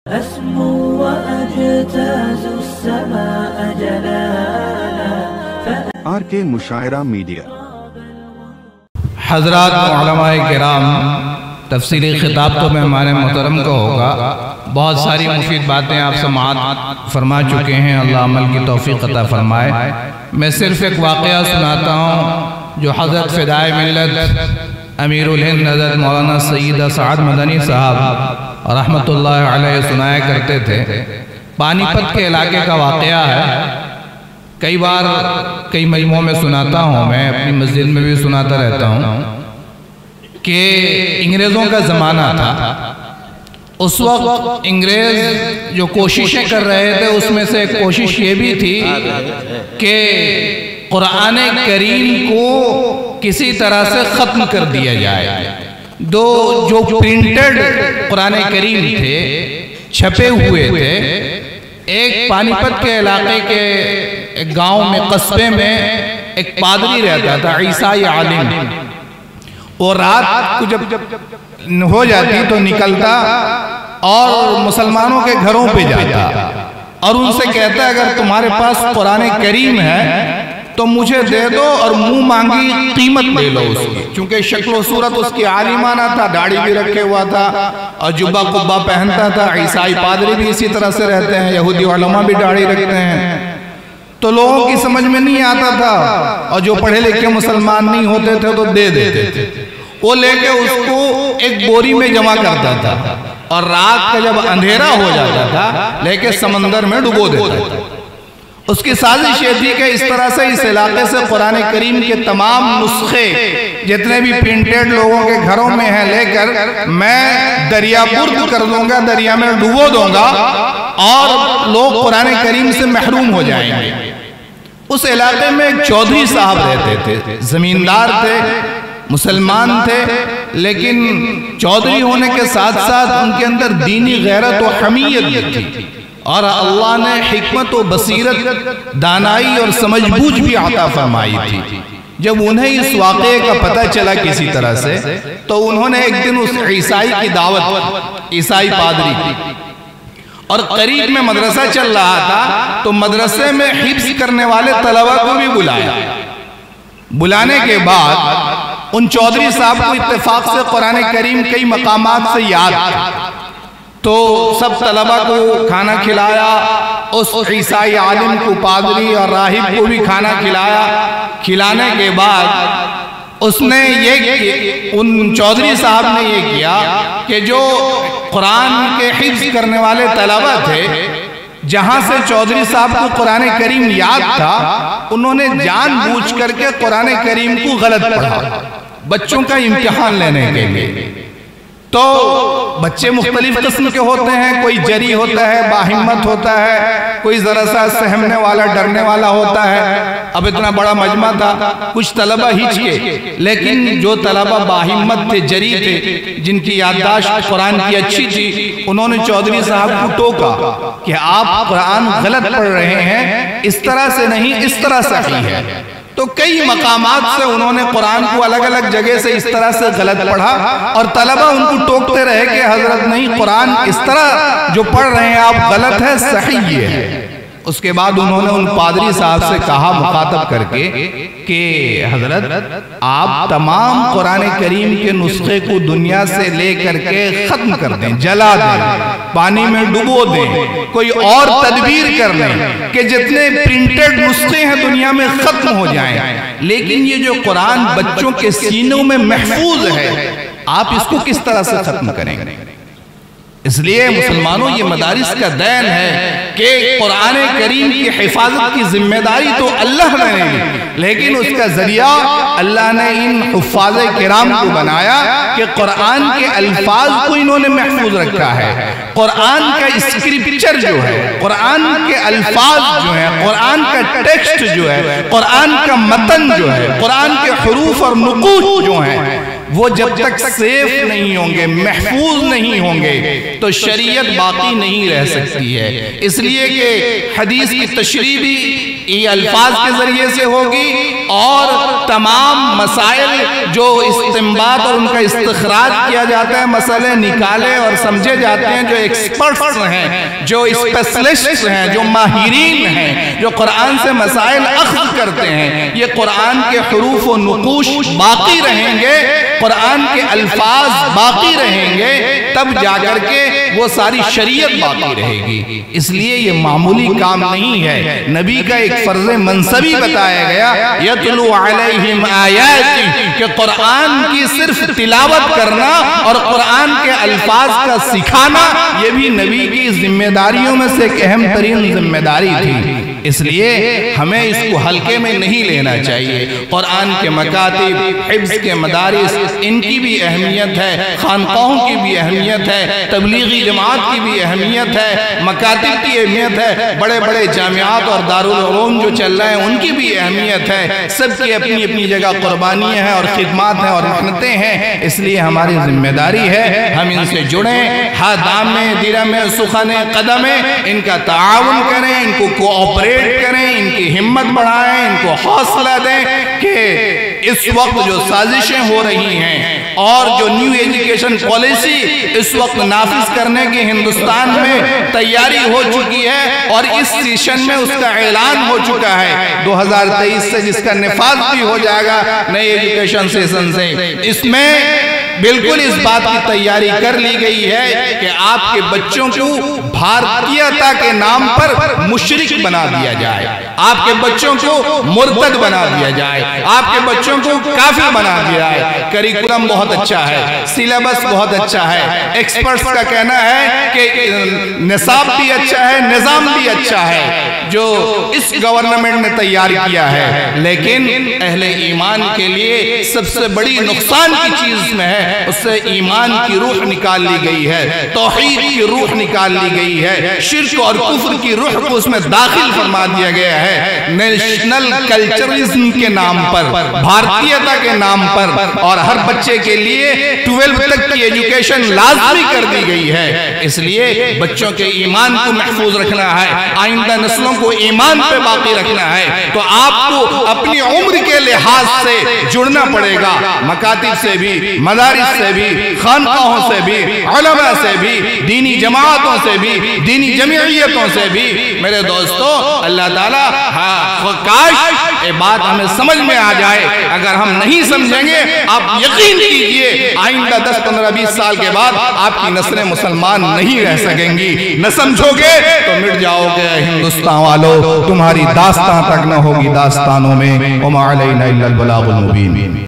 أسمو وأجتاز السماء جلالا RK مشاعرہ media. حضرات علماء کرام، تفصیلی خطاب تو مہمان محترم کو ہوگا، بہت ساری مفید باتیں آپ سماعت فرما چکے ہیں، اللہ عمل کی توفیق عطا فرمائے۔ میں صرف ایک واقعہ سناتا ہوں جو حضرت فدائے ملت امیر الہند حضرت مولانا سید اسعد مدنی صاحب رحمت اللہ علیہ سنایا کرتے تھے۔ پانی پت کے علاقے کا واقعہ ہے، کئی بار کئی مجموعوں میں سناتا ہوں، میں اپنی مسجد میں بھی سناتا رہتا ہوں کہ انگریزوں کا زمانہ تھا۔ اس وقت انگریز جو کوششیں کر رہے تھے اس میں سے ایک کوشش یہ بھی تھی کہ قرآن کریم کو کسی طرح سے ختم کر دیا جائے۔ جو پرنٹڈ قرآن کریم تھے، چھپے ہوئے تھے، ایک پانی پت کے علاقے کے ایک گاؤں میں، قصبے میں ایک پادری رہتا تھا، عیسائی عالم۔ وہ رات کو جب ہو جاتی تو نکلتا اور مسلمانوں کے گھروں پہ جاتا اور ان سے کہتا اگر تمہارے پاس قرآن کریم ہے تو مجھے دے دو اور منہ مانگی قیمت لے لو اس کی، کیونکہ شکل و صورت اس کی عالمانہ تھا، داڑھی بھی رکھے ہوا تھا اور جبہ قبہ پہنتا تھا۔ عیسائی پادری بھی اسی طرح سے رہتے ہیں، یہودی علماء بھی داڑھی رکھتے ہیں، تو لوگوں کی سمجھ میں نہیں آتا تھا اور جو پڑھے لکھے مسلمان نہیں ہوتے تھے تو دے دیتے تھے۔ وہ لے کے اس کو ایک بوری میں جمع کرتا تھا اور رات کا جب اندھیرا ہو جاتا تھا لے کے سمندر میں ڈبو دیتا تھا۔ اس کی سازش یہ تھی کہ اس طرح سے اس علاقے سے قرآن کریم کے تمام نسخے جتنے بھی پرنٹڈ لوگوں کے گھروں میں ہیں لے کر میں دریا برد کر دوں گا، دریا میں ڈبو دوں گا اور لوگ قرآن کریم سے محروم ہو جائیں گے۔ اس علاقے میں ایک چودھری صاحب رہتے تھے، زمیندار تھے، مسلمان تھے، لیکن چودھری ہونے کے ساتھ ساتھ ان کے اندر دینی غیرت و حمیت تھی اور اللہ نے حکمت و بصیرت، دانائی اور سمجھ بوجھ بھی عطا فرمائی تھی۔ جب انہیں اس واقعے کا پتہ چلا کسی طرح سے تو انہوں نے ایک دن اس عیسائی کی دعوت، عیسائی پادری کی، اور قریب میں مدرسہ چل رہا تھا تو مدرسے میں حفظ کرنے والے طلبہ کو بھی بلایا۔ بلانے کے بعد ان چودھری صاحب کو اتفاق سے قرآن کریم کئی مقامات سے یاد تھا، تو سب طلبہ کو کھانا کھلایا، اس عیسائی عالم کو، پادری اور راہب کو بھی کھانا کھلایا۔ کھلانے کے بعد اس نے ان چودھری صاحب نے یہ کیا کہ جو قرآن کے حفظ کرنے والے طلبہ تھے، جہاں سے چودھری صاحب کو قرآن کریم یاد تھا، انہوں نے جان بوجھ کر کے قرآن کریم کو غلط پڑھا بچوں کا امتحان لینے کے لیے۔ تو بچے مختلف قسم کے ہوتے ہیں، کوئی جری ہوتا ہے، باہمت ہوتا ہے، کوئی ذرا سا سہمنے والا، ڈرنے والا ہوتا ہے۔ اب اتنا بڑا مجمع تھا، کچھ طلبہ ہچکے، لیکن جو طلبہ باہمت تھے، جری تھے، جن کی یادداشت قرآن کی اچھی تھی، انہوں نے چودھری صاحب کو ٹوکا کہ آپ قرآن غلط پڑھ رہے ہیں، اس طرح سے نہیں، اس طرح صحیح ہے۔ تو کئی مقامات سے انہوں نے قرآن کو الگ الگ جگہ سے اس طرح سے غلط پڑھا اور طلبہ ان کو ٹوکتے رہے کہ حضرت نہیں، قرآن اس طرح جو پڑھ رہے ہیں آپ غلط ہے، صحیح یہ ہے۔ اس کے بعد انہوں نے ان پادری صاحب سے کہا مخاطب کر کے کہ حضرت آپ تمام قرآن کریم کے نسخے کو دنیا سے لے کر کے ختم کر دیں، جلا دیں، پانی میں ڈبو دیں، کوئی اور تدبیر کر لیں کہ جتنے پرنٹڈ نسخے ہیں دنیا میں ختم ہو جائیں، لیکن یہ جو قرآن بچوں کے سینوں میں محفوظ ہے آپ اس کو کس طرح سے ختم کریں گے؟ اس لیے مسلمانوں یہ مدارس کا دین ہے کہ قرآن کریم کی حفاظت کی ذمہ داری تو اللہ نے لی، لیکن اس کا ذریعہ اللہ نے ان حفاظ کرام کو بنایا کہ قرآن کے الفاظ کو انہوں نے محفوظ رکھا ہے۔ قرآن کا اسکرپچر جو ہے، قرآن کے الفاظ جو ہیں، قرآن کا ٹیکسٹ جو ہے، قرآن کا متن جو ہے، قرآن کے حروف اور نقوط جو ہیں، وہ جب تک سیف نہیں ہوں گے، محفوظ نہیں ہوں گے تو شریعت باقی نہیں رہ سکتی ہے۔ اس لیے کہ حدیث کی تشریح بھی یہ الفاظ کے ذریعے سے ہوگی، اور تمام مسائل جو استنباط اور ان کا استخراج کیا جاتا ہے، مسئلے نکالے اور سمجھے جاتے ہیں، جو ایکسپرٹس ہیں، جو اسپیشلسٹ ہیں، جو ماہرین ہیں، جو قرآن سے مسائل اخذ کرتے ہیں، یہ قرآن کے حروف و نقوش باقی رہیں گے، قرآن کے الفاظ باقی رہیں گے، تب جا کر کے وہ ساری شریعت باقی رہے گی۔ اس لیے یہ معمولی کام نہیں ہے، نبی کا ایک فرض منصبی بتایا گیا، یتلو علیہم آیات، کہ قرآن کی صرف تلاوت کرنا اور قرآن کے الفاظ کا سکھانا، یہ بھی نبی کی ذمہ داریوں میں سے ایک اہم ترین ذمہ داری تھی۔ اس لیے ہمیں اس کو ہلکے میں نہیں لینا چاہیے۔ قرآن کے مکاتب، حفظ کے مدارس، ان کی بھی اہمیت ہے، خانقاہوں کی بھی اہمیت ہے، تبلیغی جماعت کی بھی اہمیت ہے، مکاتب کی اہمیت ہے، بڑے بڑے جامعات اور دارالعلوم جو چل رہے ہیں ان کی بھی اہمیت ہے، سب کی اپنی اپنی جگہ قربانیاں ہیں اور خدمات ہیں اور محنتیں ہیں۔ اس لیے ہماری ذمہ داری ہے ہم ان سے جڑیں، ہاتھ میں دیرہ میں سخن قدم میں ان کا تعاون کریں، ان کو کوآپریٹ کریں، ان کی ہمت بڑھائیں، ان کو حوصلہ دیں کہ اس وقت جو سازشیں ہو رہی ہیں اور جو نیو ایجوکیشن پالیسی اس وقت نافذ کرنے کی ہندوستان میں تیاری ہو چکی ہے اور اس سیشن میں اس کا اعلان ہو چکا ہے 2023 سے، جس کا نفاذ بھی ہو جائے گا نئے ایجوکیشن سیشن سے، اس میں بالکل اس بات کی تیاری کر لی گئی ہے کہ آپ کے بچوں کو بھارتیتا کے نام پر مشرک بنا دیا جائے، آپ کے بچوں کو مرتد بنا دیا جائے، آپ کے بچوں کو کافر بنا دیا جائے۔ کریکولم بہت اچھا ہے، سیلیبس بہت اچھا ہے، ایکسپرٹس کا کہنا ہے کہ نصاب بھی اچھا ہے، نظام بھی اچھا ہے جو اس گورنمنٹ نے تیار کیا ہے، لیکن اہل ایمان کے لیے سب سے بڑی نقصان کی چیز میں ہے، اس سے ایمان کی روح نکال لی گئی ہے، توحید کی روح نکال لی گئی ہے، شرک اور کفر کی روح کو اس میں داخل فرما دیا گیا ہے، نیشنل کلچرزم کے نام پر، بھارتیتا کے نام پر، اور ہر بچے کے لیے 12 تک کی ایجوکیشن لازمی کر دی گئی ہے۔ اس لیے بچوں کے ایمان کو محفوظ رکھنا ہے، آئندہ نسلوں کو ایمان پہ باقی رکھنا ہے، تو آپ کو اپنی عمر کے لحاظ سے جڑنا پڑے گا، مکاتب سے بھی، مدارس سے بھی، خانقاہوں سے بھی، علماء سے بھی، دینی جماعتوں سے بھی، دینی جمعیتوں سے بھی۔ میرے دوستو، اللہ تعالیٰ کاش یہ بات ہمیں سمجھ میں آ جائے، اگر ہم نہیں سمجھیں گے آپ یقین کیجئے آئندہ 10 15 20 سال کے بعد آپ کی نسلیں مسلمان نہیں رہ سکیں گی، نہ سمجھو گے تو مٹ جاؤ گے ہندوستان والو، تمہاری داستان تک نہ ہوگی داستانوں میں، وما علینا الا البلاغ المبین۔